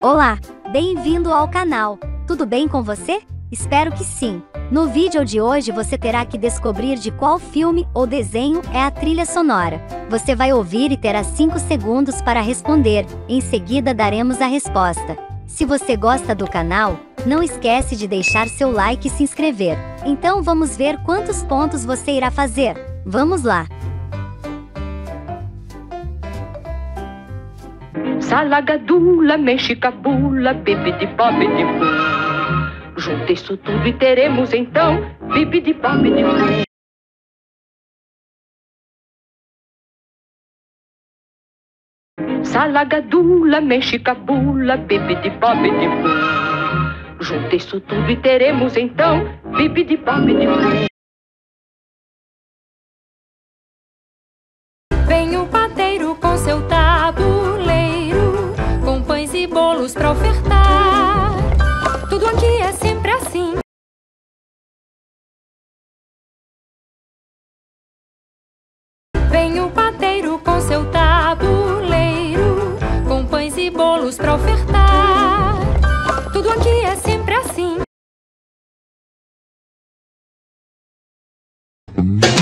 Olá, bem-vindo ao canal. Tudo bem com você? Espero que sim. No vídeo de hoje você terá que descobrir de qual filme ou desenho é a trilha sonora. Você vai ouvir e terá 5 segundos para responder. Em seguida daremos a resposta. Se você gosta do canal, não esquece de deixar seu like e se inscrever. Então vamos ver quantos pontos você irá fazer. Vamos lá! Salagadula, mexicabula, bibidi-bobidi-bum. Junta isso tudo e teremos então bibidi-bobidi-bum. Salagadula, mexicabula, bibidi-bobidi-bum. Junta isso tudo e teremos então bibidi-bobidi-bum. Vem o padeiro com seu tabuleiro, com pães e bolos pra ofertar. Tudo aqui é sempre assim. Vem o padeiro com seu tabuleiro, com pães e bolos pra ofertar. Tudo aqui é sempre assim.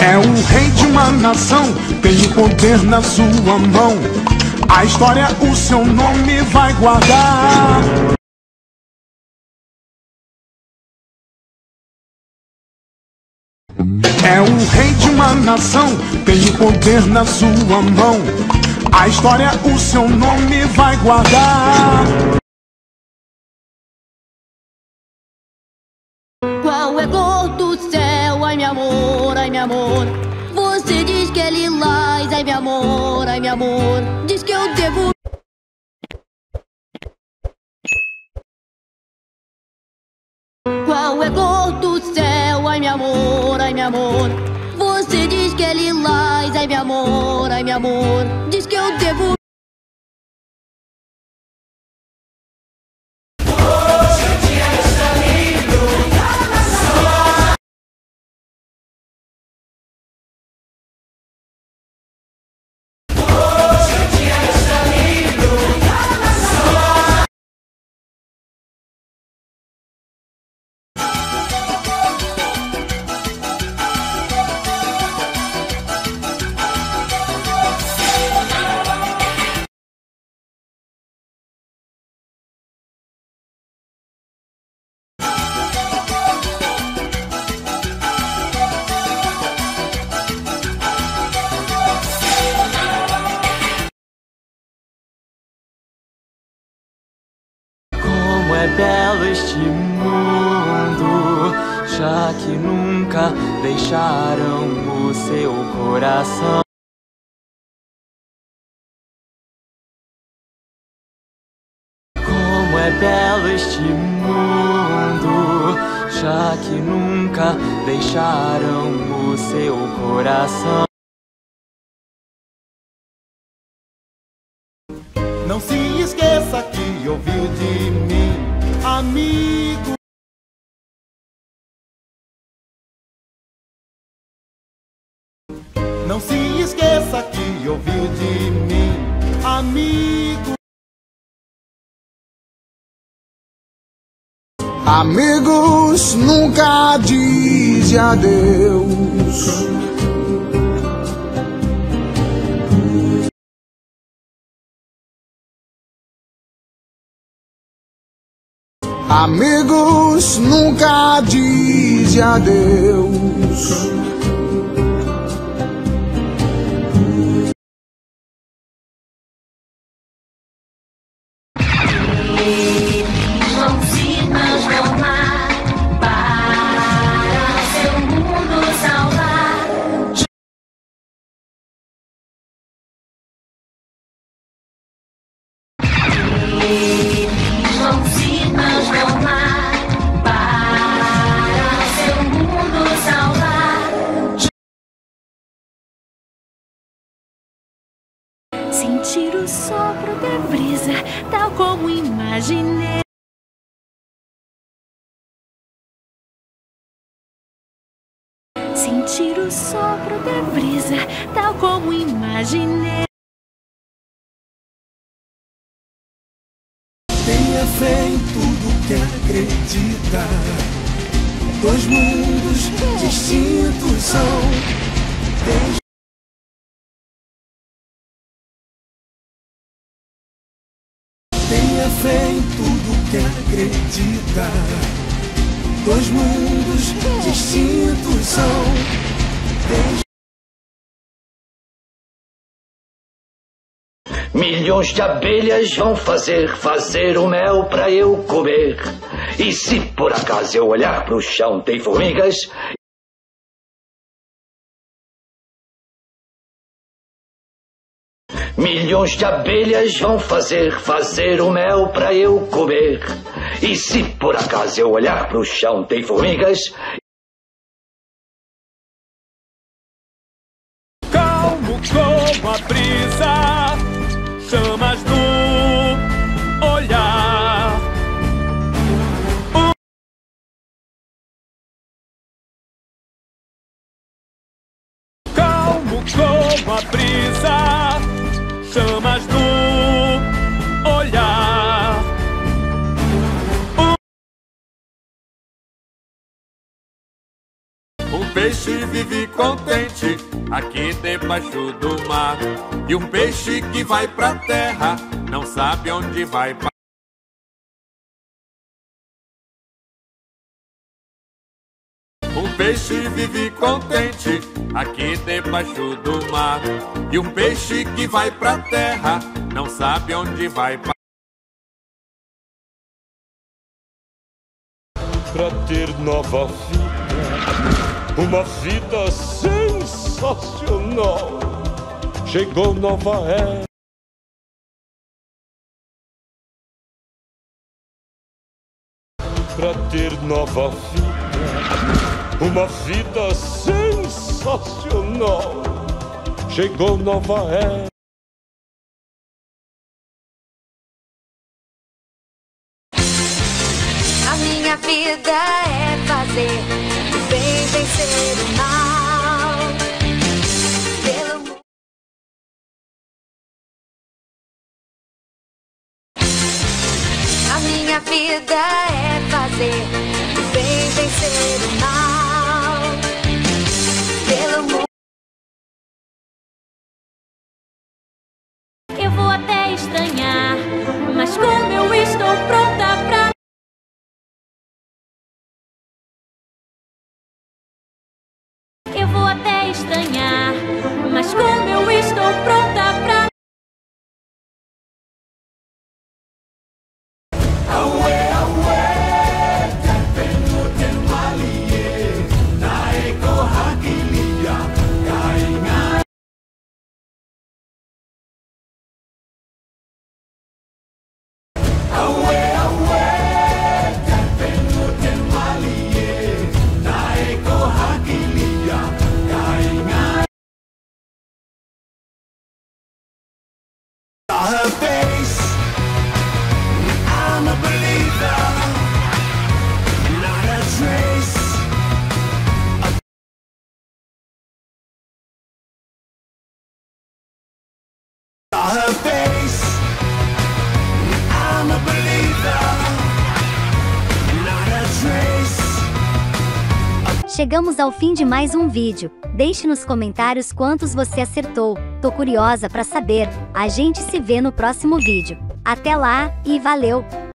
É o rei de uma nação, tem o poder na sua mão. A história o seu nome vai guardar. É o rei de uma nação, tem o poder na sua mão. A história o seu nome vai guardar. Qual é a cor do céu? Ai, meu amor, ai, meu amor. Você diz que é lilás, ai, meu amor, ai, meu amor. Diz que eu devo... Qual é a cor do céu? Ai, meu amor, ai, meu amor. Você diz que é lilás, ai, meu amor, ai, meu amor. Diz que eu devo... É belo este mundo, já que nunca deixaram o seu coração. Como é belo este mundo, já que nunca deixaram o seu coração. Não se esqueça que ouviu de mim, amigo. Não se esqueça que ouviu de mim, amigo. Amigos, nunca diz adeus. Amigos, nunca diz adeus. Vão se transformar para seu mundo salvar. Vão se transformar para seu mundo salvar. Sentir o sopro da brisa, tal como imaginei. Sentir o sopro da brisa, tal como imaginei. acredita. Dois mundos distintos são. Tenha fé em tudo que acredita. Dois mundos distintos são. Milhões de abelhas vão fazer o mel pra eu comer. E se por acaso eu olhar pro chão tem formigas, milhões de abelhas vão fazer o mel pra eu comer. E se por acaso eu olhar pro chão tem formigas, calmo como a brisa, chamas no olhar. Calmo como a brisa, chamas no olhar. Um peixe vive contente aqui debaixo do mar. E um peixe que vai pra terra não sabe onde vai. Um peixe vive contente aqui debaixo do mar. E um peixe que vai pra terra não sabe onde vai. Pra ter nova vida, uma vida sensacional. Chegou nova era. Pra ter nova vida, uma vida sensacional. Chegou nova era. A minha vida é fazer o bem vencer o mal. Pelo mundo. A minha vida é fazer o bem vencer o mal. Pelo mundo. Eu vou até estranhar, mas como eu estou pronta pra. Eu vou até estranhar, mas como eu estou pronta pra. Her face, I'm a believer, not a trace. Her face, I'm a believer, not a trace. Chegamos ao fim de mais um vídeo. Deixe nos comentários quantos você acertou. Tô curiosa pra saber. A gente se vê no próximo vídeo. Até lá e valeu!